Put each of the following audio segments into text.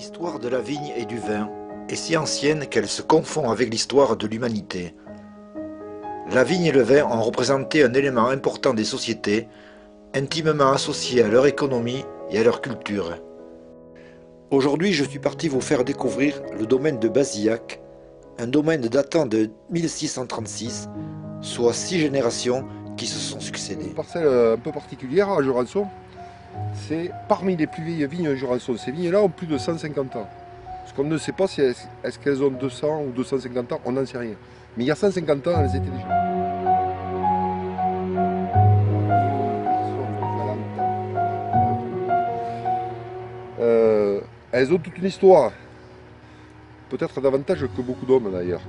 L'histoire de la vigne et du vin est si ancienne qu'elle se confond avec l'histoire de l'humanité. La vigne et le vin ont représenté un élément important des sociétés, intimement associé à leur économie et à leur culture. Aujourd'hui, je suis parti vous faire découvrir le domaine de Bazillac, un domaine datant de 1636, soit 6 générations qui se sont succédées. Une parcelle un peu particulière à Jurançon, c'est parmi les plus vieilles vignes de Jurançon. Ces vignes-là ont plus de 150 ans. Ce qu'on ne sait pas, c'est est-ce qu'elles ont 200 ou 250 ans, on n'en sait rien. Mais il y a 150 ans, elles étaient déjà. Elles ont toute une histoire, peut-être davantage que beaucoup d'hommes d'ailleurs,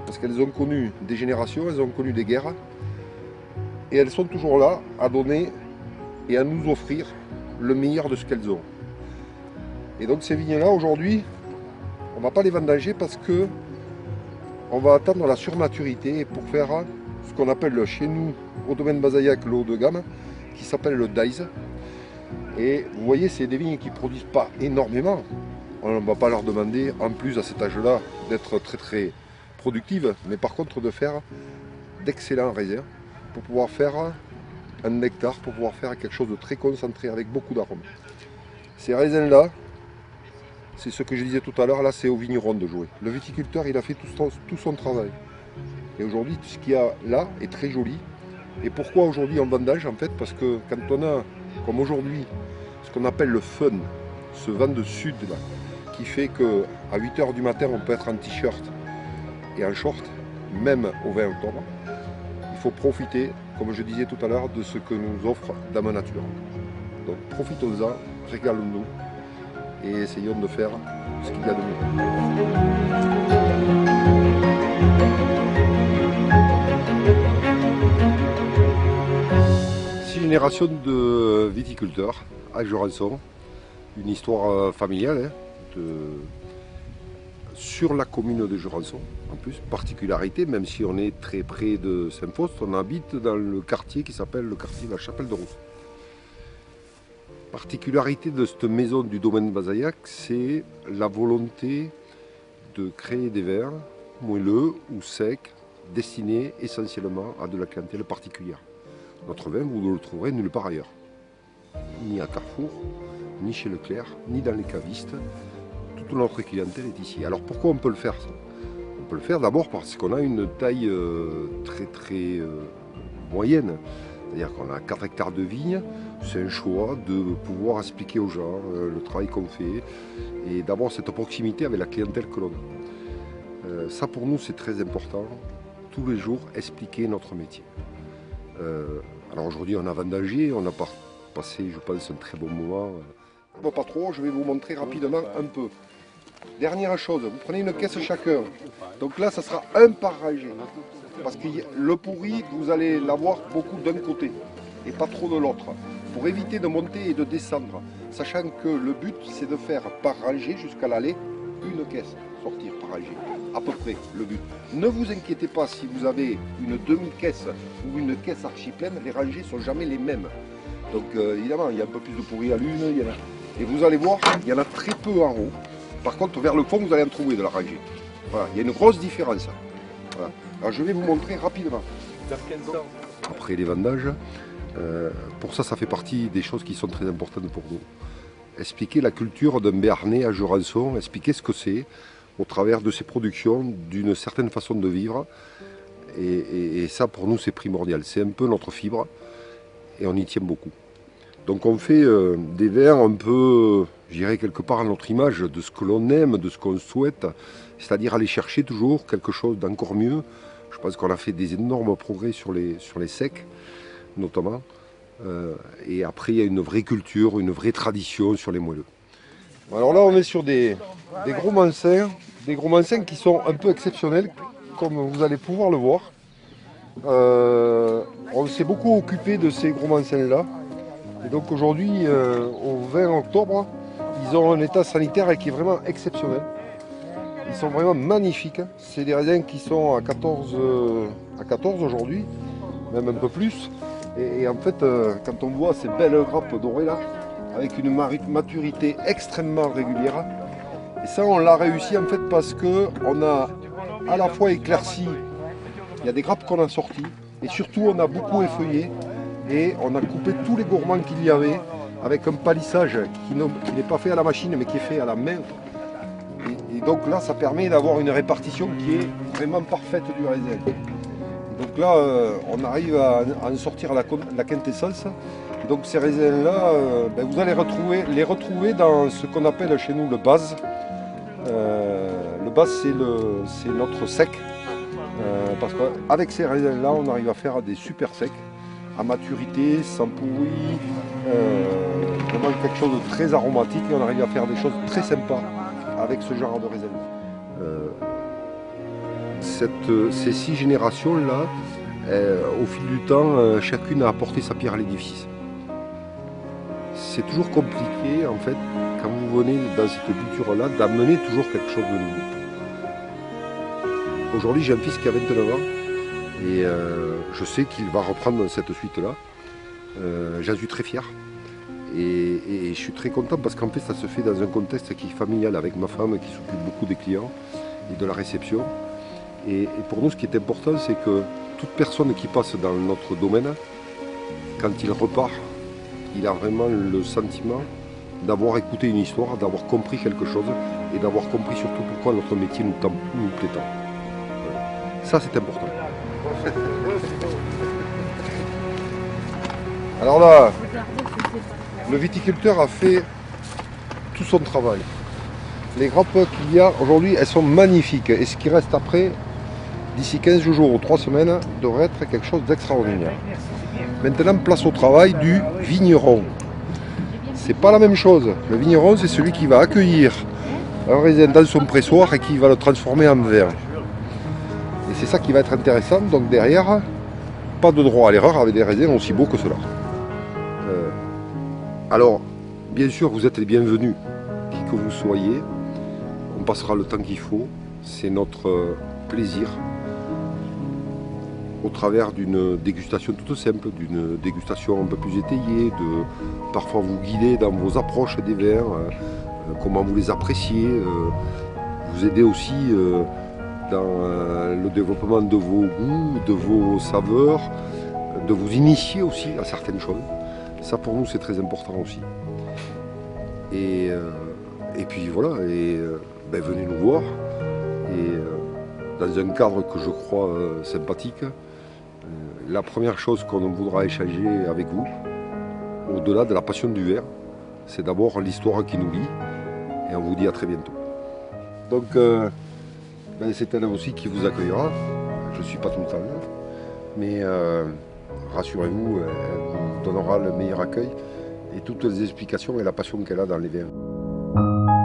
parce qu'elles ont connu des générations, elles ont connu des guerres, et elles sont toujours là à donner et à nous offrir le meilleur de ce qu'elles ont. Et donc ces vignes-là, aujourd'hui, on ne va pas les vendanger parce que on va attendre la surmaturité pour faire ce qu'on appelle chez nous, au domaine Bazillac, le haut de gamme, qui s'appelle le Daïs. Et vous voyez, c'est des vignes qui ne produisent pas énormément. On ne va pas leur demander, en plus à cet âge-là, d'être très très productives, mais par contre de faire d'excellents raisins pour pouvoir faire un nectar, pour pouvoir faire quelque chose de très concentré avec beaucoup d'arômes. Ces raisins-là, c'est ce que je disais tout à l'heure, là c'est au vigneron de jouer. Le viticulteur, il a fait tout son travail. Et aujourd'hui, tout ce qu'il y a là est très joli. Et pourquoi aujourd'hui on vendange en fait? Parce que quand on a, comme aujourd'hui, ce qu'on appelle le fun, ce vent de sud là, qui fait qu'à 8 h du matin on peut être en t-shirt et en short, même au 20 octobre, il faut profiter, comme je disais tout à l'heure, de ce que nous offre Dame Nature. Donc profitons-en, régalons-nous et essayons de faire ce qu'il y a de mieux. 6 générations de viticulteurs à Jurançon, une histoire familiale sur la commune de Jurançon. En plus, particularité, même si on est très près de Saint-Faust, on habite dans le quartier qui s'appelle le quartier de la Chapelle-de-Rousse. Particularité de cette maison du domaine Bazillac, c'est la volonté de créer des vins moelleux ou secs, destinés essentiellement à de la clientèle particulière. Notre vin, vous ne le trouverez nulle part ailleurs. Ni à Carrefour, ni chez Leclerc, ni dans les cavistes. Toute notre clientèle est ici. Alors pourquoi on peut le faire ça? On peut le faire d'abord parce qu'on a une taille très moyenne. C'est-à-dire qu'on a 4 hectares de vignes. C'est un choix de pouvoir expliquer aux gens le travail qu'on fait et d'avoir cette proximité avec la clientèle que l'on a. Ça pour nous c'est très important. Tous les jours expliquer notre métier. Alors aujourd'hui on a vendangé, on a passé je pense un très bon moment. Bon, pas trop, je vais vous montrer rapidement un peu. Dernière chose, vous prenez une caisse chacun. Donc là ça sera un par rangée. Parce que le pourri vous allez l'avoir beaucoup d'un côté et pas trop de l'autre. Pour éviter de monter et de descendre. Sachant que le but c'est de faire par rangée jusqu'à l'aller une caisse, sortir par rangée. À peu près le but. Ne vous inquiétez pas si vous avez une demi-caisse ou une caisse archi-pleine, les rangées ne sont jamais les mêmes. Donc évidemment, il y a un peu plus de pourri à l'une, et vous allez voir, il y en a très peu en haut. Par contre, vers le fond, vous allez en trouver de la rangée. Voilà, il y a une grosse différence. Voilà. Alors je vais vous montrer rapidement. Après les vendages, pour ça, ça fait partie des choses qui sont très importantes pour nous. Expliquer la culture d'un Béarnais à Jurançon, expliquer ce que c'est, au travers de ses productions, d'une certaine façon de vivre. Et ça, pour nous, c'est primordial. C'est un peu notre fibre et on y tient beaucoup. Donc on fait des vins un peu, je dirais, quelque part à notre image de ce que l'on aime, de ce qu'on souhaite, c'est-à-dire aller chercher toujours quelque chose d'encore mieux. Je pense qu'on a fait des énormes progrès sur les secs, notamment. Et après, il y a une vraie culture, une vraie tradition sur les moelleux. Alors là, on est sur des gros mansins qui sont un peu exceptionnels, comme vous allez pouvoir le voir. On s'est beaucoup occupé de ces gros mansins-là. Et donc aujourd'hui, au 20 octobre, ils ont un état sanitaire qui est vraiment exceptionnel. Ils sont vraiment magnifiques. C'est des raisins qui sont à 14 aujourd'hui, même un peu plus. Et en fait, quand on voit ces belles grappes dorées là, avec une maturité extrêmement régulière, Et ça, on l'a réussi en fait parce qu'on a à la fois éclairci, il y a des grappes qu'on a sorties, et surtout on a beaucoup effeuillé, et on a coupé tous les gourmands qu'il y avait, avec un palissage qui n'est pas fait à la machine, mais qui est fait à la main. Et donc là, ça permet d'avoir une répartition qui est vraiment parfaite du raisin. Et donc là, on arrive à en sortir la quintessence. Et donc ces raisins-là, vous allez les retrouver dans ce qu'on appelle chez nous le base. Le base, c'est notre sec. Parce qu'avec ces raisins-là, on arrive à faire des super secs, à maturité, sans pourri, vraiment quelque chose de très aromatique, et on arrive à faire des choses très sympas avec ce genre de raisin. Ces 6 générations-là, au fil du temps, chacune a apporté sa pierre à l'édifice. C'est toujours compliqué, en fait, quand vous venez dans cette culture-là, d'amener toujours quelque chose de nouveau. Aujourd'hui, j'ai un fils qui a 29 ans, et je sais qu'il va reprendre cette suite-là. J'en suis très fier. Et je suis très content parce qu'en fait ça se fait dans un contexte qui est familial avec ma femme qui s'occupe beaucoup des clients et de la réception. Et pour nous ce qui est important c'est que toute personne qui passe dans notre domaine, quand il repart, il a vraiment le sentiment d'avoir écouté une histoire, d'avoir compris quelque chose et d'avoir compris surtout pourquoi notre métier nous plaît tant. Ça c'est important. Alors là, le viticulteur a fait tout son travail. Les grappes qu'il y a aujourd'hui, elles sont magnifiques. Et ce qui reste après, d'ici 15 jours ou 3 semaines, devrait être quelque chose d'extraordinaire. Maintenant, place au travail du vigneron. C'est pas la même chose. Le vigneron, c'est celui qui va accueillir un raisin dans son pressoir et qui va le transformer en vin. Et c'est ça qui va être intéressant. Donc derrière, pas de droit à l'erreur avec des raisins aussi beaux que cela. Alors, bien sûr, vous êtes les bienvenus, qui que vous soyez. On passera le temps qu'il faut. C'est notre plaisir. Au travers d'une dégustation toute simple, d'une dégustation un peu plus étayée, de parfois vous guider dans vos approches des vins, comment vous les appréciez, vous aider aussi dans le développement de vos goûts, de vos saveurs, de vous initier aussi à certaines choses. Ça pour nous c'est très important aussi. Et puis voilà, venez nous voir. Et dans un cadre que je crois sympathique, la première chose qu'on voudra échanger avec vous, au-delà de la passion du verre, c'est d'abord l'histoire qui nous lie. Et on vous dit à très bientôt. Donc c'est elle aussi qui vous accueillera. Je ne suis pas tout le temps là. Mais rassurez-vous, elle vous donnera le meilleur accueil et toutes les explications et la passion qu'elle a dans les vins.